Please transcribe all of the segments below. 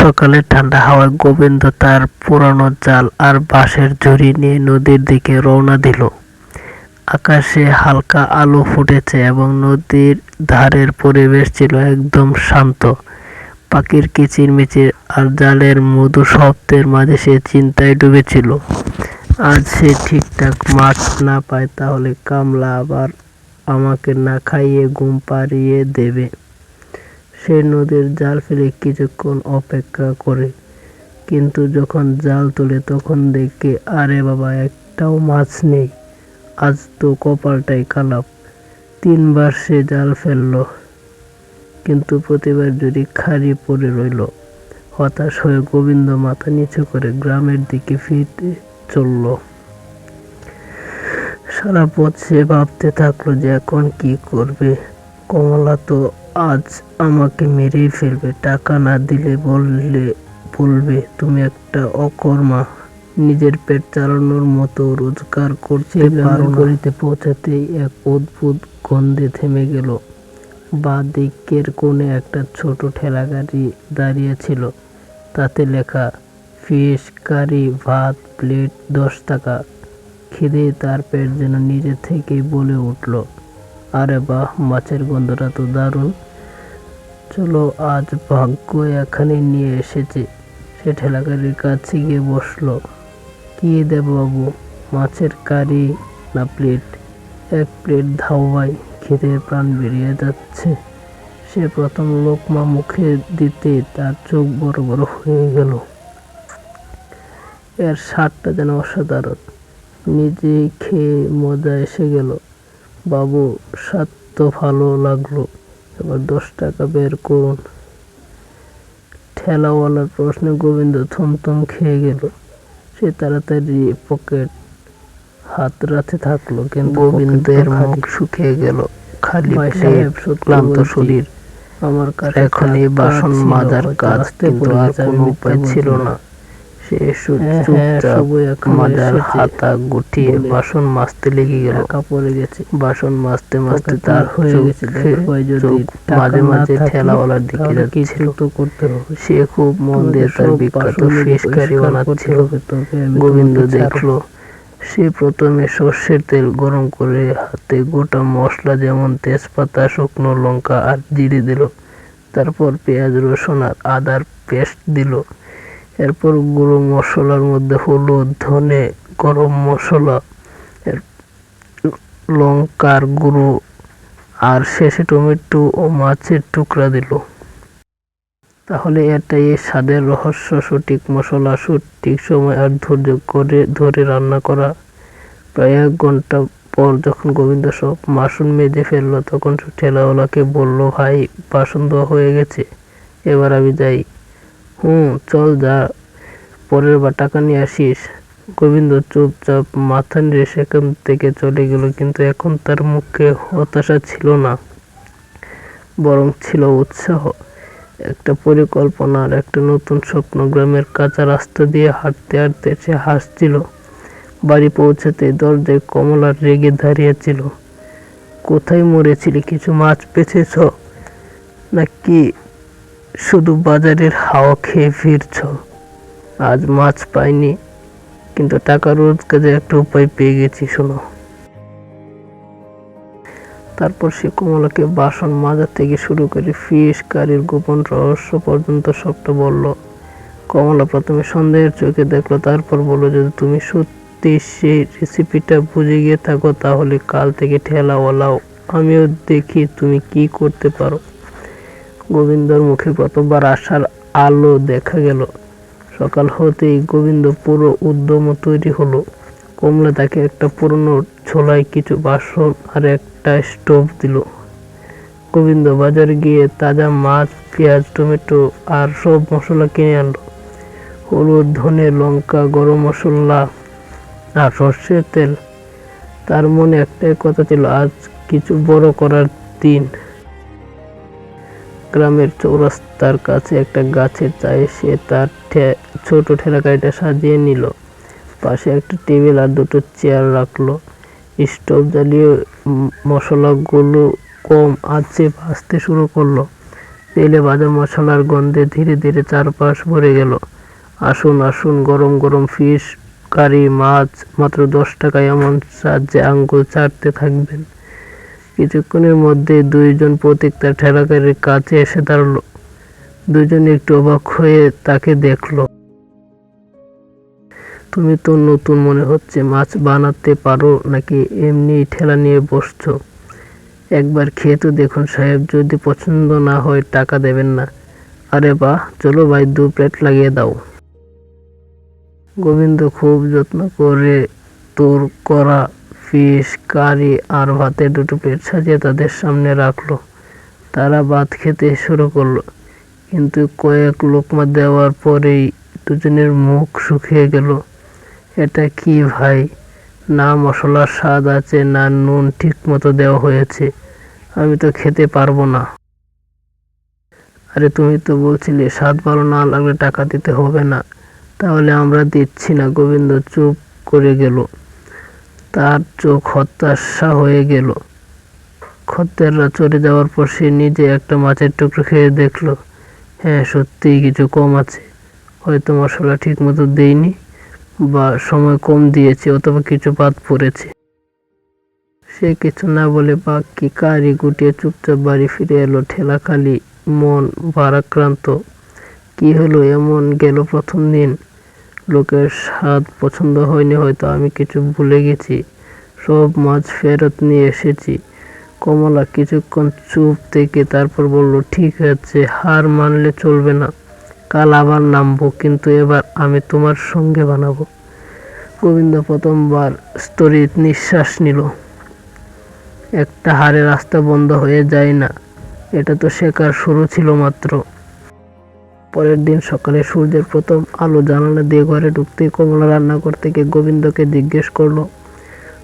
সকালে ঠান্ডা হাওয়ায় গোবিন্দ তার পুরানো জাল আর বাঁশের ঝুড়ি নিয়ে নদীর দিকে রওনা দিল। আকাশে হালকা আলো ফুটেছে এবং নদীর ধারের পরিবেশ ছিল একদম শান্ত। পাখির কিচিরমিচির আর জালের মৃদু শব্দের মাঝে সে চিন্তায় ডুবেছিল। আজ সে ঠিকঠাক মাছ না পায় তাহলে কামলা আবার আমাকে না খাইয়ে ঘুম পাড়িয়ে দেবে। সে নদীর জাল ফেলে কিছুক্ষণ অপেক্ষা করে, কিন্তু যখন জাল তোলে তখন দেখে আরে বাবা, একটাও মাছ নেই। আজ তো কপালটাই খারাপ। 3 বার সে জাল ফেলল, কিন্তু প্রতিবার যদি খালি পড়ে রইল। হতাশ হয়ে গোবিন্দ মাথা নিচু করে গ্রামের দিকে ফিরতে চলল। সারা পথ সে ভাবতে থাকলো যে এখন কি করবে। কমলা তো আজ আমাকে মেরেই ফেলবে। টাকা না দিলে বলবে তুমি একটা অকর্মা, নিজের পেট চালানোর মতো রোজগার করতে পারো না। গলিতে পৌঁছাতেই এক অদ্ভুত গন্ধে থেমে গেল। বাঁ দিকের কোণে একটা ছোট ঠেলা গাড়ি দাঁড়িয়ে ছিল। তাতে লেখা ফিশ কারি, ভাত প্লেট 10 টাকা। খিদে তার পেট যেন নিজে থেকেই বলে উঠল, আরে বাহ, মাছের গন্ধটা তো দারুণ। চলো, আজ ভাগ্য এখানে নিয়ে এসেছে। সে ঠেলাগাড়ির কাছে গিয়ে বসলো। কি দেব বাবু, মাছের কারি না প্লেট? 1 প্লেট দাও ভাই, খিদে প্রাণ বেরিয়ে যাচ্ছে। সে প্রথম লোকমা মুখে দিতে তার চোখ বড় বড় হয়ে গেল। এর স্বাদটা যেন অসাধারণ। নিজে খেয়ে মজা এসে গেল। বাবু, স্বাদ তো ভালো লাগলো, এবার 10 টাকা বের করুন। ঠেলাওয়ালার প্রশ্নে গোবিন্দ থমথম খেয়ে গেল। সে তাড়াতাড়ি পকেট হাতড়াতে থাকলো, কিন্তু গোবিন্দের মুখ শুকিয়ে গেল। খালি প্লেট, ক্লান্ত শরীর। আমার কাছে এখন এই বাসন মাজার কাজ, কিন্তু আর কোনো উপায় ছিল না। সে চুপচাপ মাজার হাতা গুটিয়ে বাসন মাজতে লেগে গেল। পড়ে গেছে। বাসন মাজতে মাজতে তার চোখ মাঝে মাঝে ঠেলাওয়ালার দিকে যাচ্ছিল। সে খুব মন দিয়ে তার বিখ্যাত ফিশ কারি বানাচ্ছিল। গোবিন্দ দেখলো, সে প্রথমে সর্ষের তেল গরম করে হাতে গোটা মশলা যেমন তেজপাতা, শুকনো লঙ্কা আর জিরে দিল। তারপর পেঁয়াজ, রসুন আর আদার পেস্ট দিল। এরপর গুঁড়ো মশলার মধ্যে হলুদ, ধনে, গরম মশলা, লঙ্কার গুঁড়ো আর শেষে টমেটো ও মাছের টুকরা দিল। তাহলে এটাই স্বাদের রহস্য, সঠিক মশলা, সঠিক সময় আর ধৈর্য ধরে রান্না করা। প্রায় 1 ঘন্টা পর যখন গোবিন্দ সব বাসন মেজে ফেললো, তখন ঠেলাওয়ালাকে বলল, ভাই, বাসন ধোয়া হয়ে গেছে, এবার আমি যাই। চল যা, পরের বার টাকা নিয়ে আসিস। গোবিন্দ চুপচাপ মাথা নেড়ে সেখান থেকে চলে গেল, কিন্তু এখন তার মুখে হতাশা ছিল না, বরং ছিল উৎসাহ, একটা পরিকল্পনা আর একটা নতুন স্বপ্ন। গ্রামের কাঁচা রাস্তা দিয়ে হাঁটতে হাঁটতে সে হাসছিল। বাড়ি পৌঁছাতে দরজায় কমলা রেগে দাঁড়িয়েছিল। কোথায় মরেছিলি? কিছু মাছ পেয়েছ নাকি শুধু বাজারের হাওয়া খেয়ে ফিরছ? আজ মাছ পাইনি, কিন্তু টাকা রোজগারের একটা উপায় পেয়ে গেছি, শোনো। তারপর সে কমলাকে বাসন মাজা থেকে শুরু করে ফিশ কারির গোপন রহস্য পর্যন্ত সবটা বলল। কমলা প্রথমে সন্দেহের চোখে দেখলো, তারপর বলল, যদি তুমি সত্যি সেই রেসিপিটা বুঝে গিয়ে থাকো, তাহলে কাল থেকে ঠেলাওয়ালাও আমিও দেখি তুমি কি করতে পারো। গোবিন্দর মুখে প্রথমবার আশার আলো দেখা গেল। সকাল হতেই গোবিন্দ পুরো উদ্যম তৈরি হলো। কমলা তাকে একটা পুরনো ছোলায় কিছু বাসন আর একটা স্টোভ দিল। গোবিন্দ বাজারে গিয়ে তাজা মাছ, পেঁয়াজ, টমেটো আর সব মশলা কিনে আনলো। হলুদ, ধনে, লঙ্কা, গরম মশলা আর সর্ষের তেল। তার মনে একটাই কথা ছিল, আজ কিছু বড় করার দিন। গ্রামের চৌরাস্তার কাছে একটা গাছের চায়ে সে তার ছোট ঠেলাগাড়িটা সাজিয়ে নিল। পাশে একটা টেবিল আর 2টো চেয়ার রাখলো। স্টোভ জ্বালিয়ে মশলাগুলো কম আঁচে ভাজতে শুরু করলো। তেলে ভাজা মশলার গন্ধে ধীরে ধীরে চারপাশ ভরে গেল। আসুন আসুন, গরম গরম ফিশ কারি, মাছ মাত্র 10 টাকায়, এমন স্বাদ যে আঙ্গুল চাটতে থাকবেন। কিছুক্ষণের মধ্যে দুইজন পথিক তার ঠেলাগাড়ির কাছে এসে দাঁড়ালো। দুজনে একটু অবাক হয়ে তাকে দেখলো। তুমি তো নতুন মনে হচ্ছে, মাছ বানাতে পারো নাকি এমনি ঠেলা নিয়ে বসছো? একবার খেয়ে তো দেখুন সাহেব, যদি পছন্দ না হয় টাকা দেবেন না। আরে বাহ, চলো ভাই, 2 প্লেট লাগিয়ে দাও। গোবিন্দ খুব যত্ন করে তোর করা ফিশ কারি আর ভাতের 2টো প্লেট সাজিয়ে তাদের সামনে রাখলো। তারা ভাত খেতে শুরু করলো, কিন্তু কয়েক লোকমা দেওয়ার পরেই দুজনের মুখ শুকিয়ে গেল। এটা কি ভাই? না মশলার স্বাদ আছে, না নুন ঠিক মতো দেওয়া হয়েছে। আমি তো খেতে পারবো না। আরে তুমি তো বলছিলে স্বাদ ভালো না লাগলে টাকা দিতে হবে না। তাহলে আমরা দিচ্ছি না। গোবিন্দ চুপ করে গেল। তার চোখ হতাশা হয়ে গেল। খদ্দেররা চলে যাওয়ার পর সে নিজে একটা মাছের টুকরো খেয়ে দেখলো, হ্যাঁ সত্যিই কিছু কম আছে। হয়তো মশলা ঠিক মতো দেইনি, বা সময় কম দিয়েছে, অথবা কিছু বাদ পড়েছে। সে কিছু না বলে বাকি কারি গুটিয়ে চুপচাপ বাড়ি ফিরে এলো। ঠেলা খালি, মন ভারাক্রান্ত। কি হলো এমন গেল প্রথম দিন? লোকের স্বাদ পছন্দ হয়নি হয়তো, আমি কিছু ভুলে গেছি, সব মাছ ফেরত নিয়ে এসেছি। কমলা কিছুক্ষণ চুপ থেকে তারপর বলল, ঠিক আছে, হার মানলে চলবে না। কাল আবার নামবো, কিন্তু এবার আমি তোমার সঙ্গে বানাবো। গোবিন্দ প্রথমবার স্থির নিঃশ্বাস নিল। একটা হারে রাস্তা বন্ধ হয়ে যায় না, এটা তো শেখার শুরু ছিল মাত্র। পরের দিন সকালে সূর্যের প্রথম আলো জানালা দিয়ে ঘরে ঢুকতেই কমলা রান্নাঘর থেকে গোবিন্দকে জিজ্ঞেস করলো,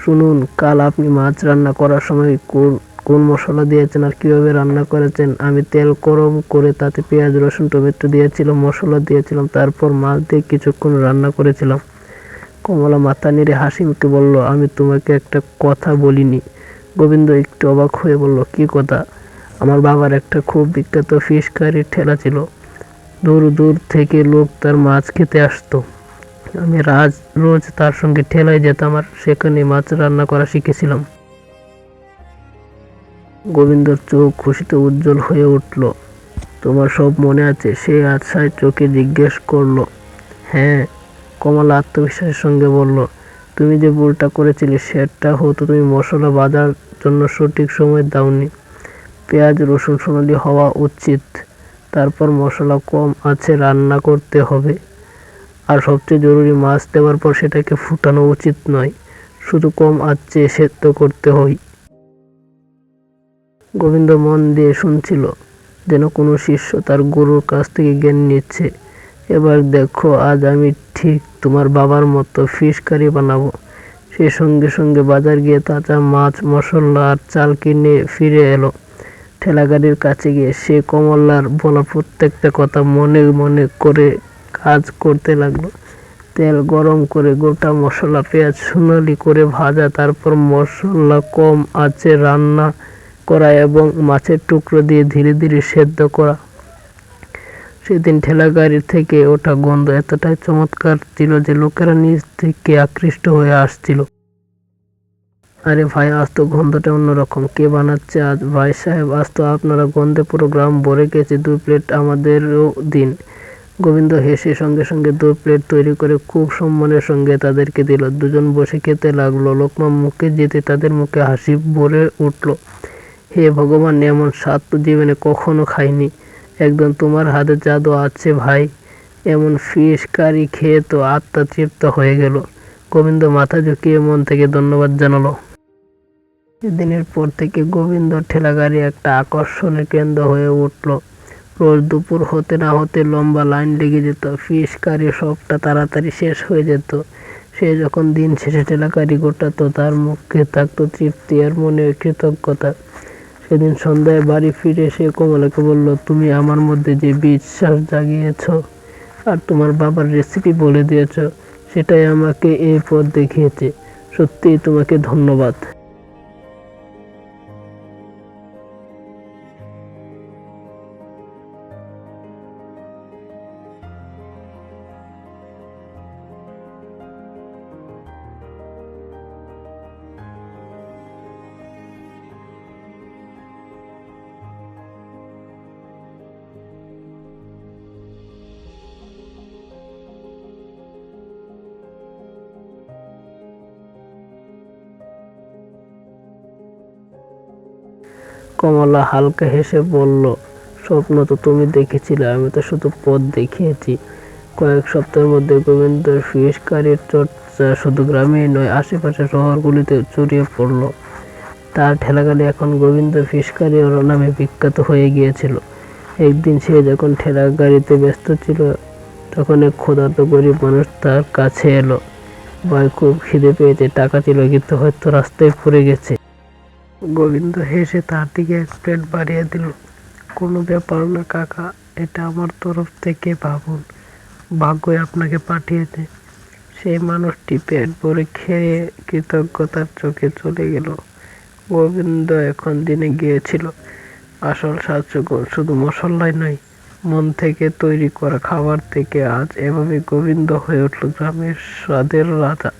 শুনুন, কাল আপনি মাছ রান্না করার সময় কোন মশলা দিয়েছেন আর কিভাবে রান্না করেছেন? আমি তেল গরম করে তাতে পেঁয়াজ, রসুন, টমেটো দিয়েছিলাম, মশলা দিয়েছিলাম, তারপর মাছ দিয়ে কিছুক্ষণ রান্না করেছিলাম। কমলা মাথা নেড়ে হাসি মুখে বলল, আমি তোমাকে একটা কথা বলিনি। গোবিন্দ একটু অবাক হয়ে বলল, কি কথা? আমার বাবার একটা খুব বিখ্যাত ফিশ কারির ঠেলা ছিল। দূর দূর থেকে লোক তার মাছ খেতে আসতো। আমি রোজ তার সঙ্গে ঠেলায় যেতাম আর সেখানে মাছ রান্না করা শিখেছিলাম। গোবিন্দর চোখ খুশিতে উজ্জ্বল হয়ে উঠল। তোমার সব মনে আছে? সে আশায় চোখে জিজ্ঞেস করল। হ্যাঁ, কমলা আত্মবিশ্বাসের সঙ্গে বলল। তুমি যে ভুলটা করেছিলে সেটা হতো তুমি মশলা বাজার জন্য সঠিক সময় দাওনি। পেঁয়াজ রসুন সোনালি হওয়া উচিত, তারপর মশলা কম আছে রান্না করতে হবে। আর সবচেয়ে জরুরি, মাছ দেওয়ার পর সেটাকে ফুটানো উচিত নয়, শুধু কম আঁচে সেদ্ধ করতে হয়। গোবিন্দ মন দিয়ে শুনছিল, যেন কোনো শিষ্য তার গুরুর কাছ থেকে জ্ঞান নিচ্ছে। এবার দেখো, আজ আমি ঠিক তোমার বাবার মতো ফিশ কারি বানাবো। সে সঙ্গে সঙ্গে বাজার গিয়ে তাজা মাছ, মশলা আর চাল কিনে ফিরে এলো। ঠেলাগাড়ির কাছে গিয়ে সে কমলার বলা প্রত্যেকটা কথা মনে মনে করে কাজ করতে লাগলো। তেল গরম করে গোটা মশলা, পেঁয়াজ সোনালি করে ভাজা, তারপর মশলা কম আঁচে রান্না করা এবং মাছের টুকরো দিয়ে ধীরে ধীরে সেদ্ধ করা। সেদিন ঠেলাগাড়ি থেকে ওঠা গন্ধ এতটাই চমৎকার ছিল যে লোকেরা নিজ থেকে আকৃষ্ট হয়ে আসছিল। আরে ভাই, আজ তো গন্ধটা অন্যরকম। কে বানাচ্ছে আজ? ভাই সাহেব, আজ তো আপনারা গন্ধে পুরো গ্রাম ভরে গেছে, 2 প্লেট আমাদেরও দিন। গোবিন্দ হেসে সঙ্গে সঙ্গে 2 প্লেট তৈরি করে খুব সম্মানের সঙ্গে তাদেরকে দিল। দুজন বসে খেতে লাগলো। লোকমা মুখে যেতে তাদের মুখে হাসি ভরে উঠল। হে ভগবান, এমন স্বাদ তো জীবনে কখনো খাইনি। একদম তোমার হাতে জাদু আছে ভাই। এমন ফিশ কারি খেয়ে তো আত্মা তৃপ্ত হয়ে গেল। গোবিন্দ মাথা ঝুঁকিয়ে মন থেকে ধন্যবাদ জানালো। সেদিনের পর থেকে গোবিন্দ ঠেলাগাড়ি একটা আকর্ষণের কেন্দ্র হয়ে উঠল। রোজ দুপুর হতে না হতে লম্বা লাইন লেগে যেত। ফিশ কারি সবটা তাড়াতাড়ি শেষ হয়ে যেত। সে যখন দিন শেষে ঠেলাগাড়ি গোটাতো, তার মুখে থাকতো তৃপ্তি আর মনে কৃতজ্ঞতা। সেদিন সন্ধ্যায় বাড়ি ফিরে সে কমলাকে বলল, তুমি আমার মধ্যে যে বিশ্বাস জাগিয়েছ আর তোমার বাবার রেসিপি বলে দিয়েছ, সেটাই আমাকে এই পথ দেখিয়েছে। সত্যিই তোমাকে ধন্যবাদ। কমলা হালকা হেসে বলল, স্বপ্ন তো তুমি দেখেছিলে, আমি তো শুধু পথ দেখিয়েছি। কয়েক সপ্তাহের মধ্যে গোবিন্দর ফিশ কারির চর্চা শুধু গ্রামেই নয়, আশেপাশের শহরগুলিতে ছড়িয়ে পড়ল। তার ঠেলাগাড়ি এখন গোবিন্দ ফিশ কারি নামে বিখ্যাত হয়ে গিয়েছিল। একদিন সে যখন ঠেলা গাড়িতে ব্যস্ত ছিল, তখন এক ক্ষুধার্ত গরিব মানুষ তার কাছে এলো। ভাই, খুব খিদে পেয়েছে, টাকা ছিল কিন্তু হয়তো রাস্তায় পড়ে গেছে। গোবিন্দ হেসে তার দিকে এক প্লেট বাড়িয়ে দিল। কোনো ব্যাপার না কাকা, এটা আমার তরফ থেকে ভাবুন, ভাগ্যই আপনাকে পাঠিয়েছে। সেই মানুষটি পেট ভরে খেয়ে কৃতজ্ঞতার চোখে চলে গেল। গোবিন্দ এখন দিনে গিয়েছিল আসল স্বাদ শুধু মশলায় নয়, মন থেকে তৈরি করা খাবার থেকে। আজ এভাবে গোবিন্দ হয়ে উঠল গ্রামের স্বাদের রাজা।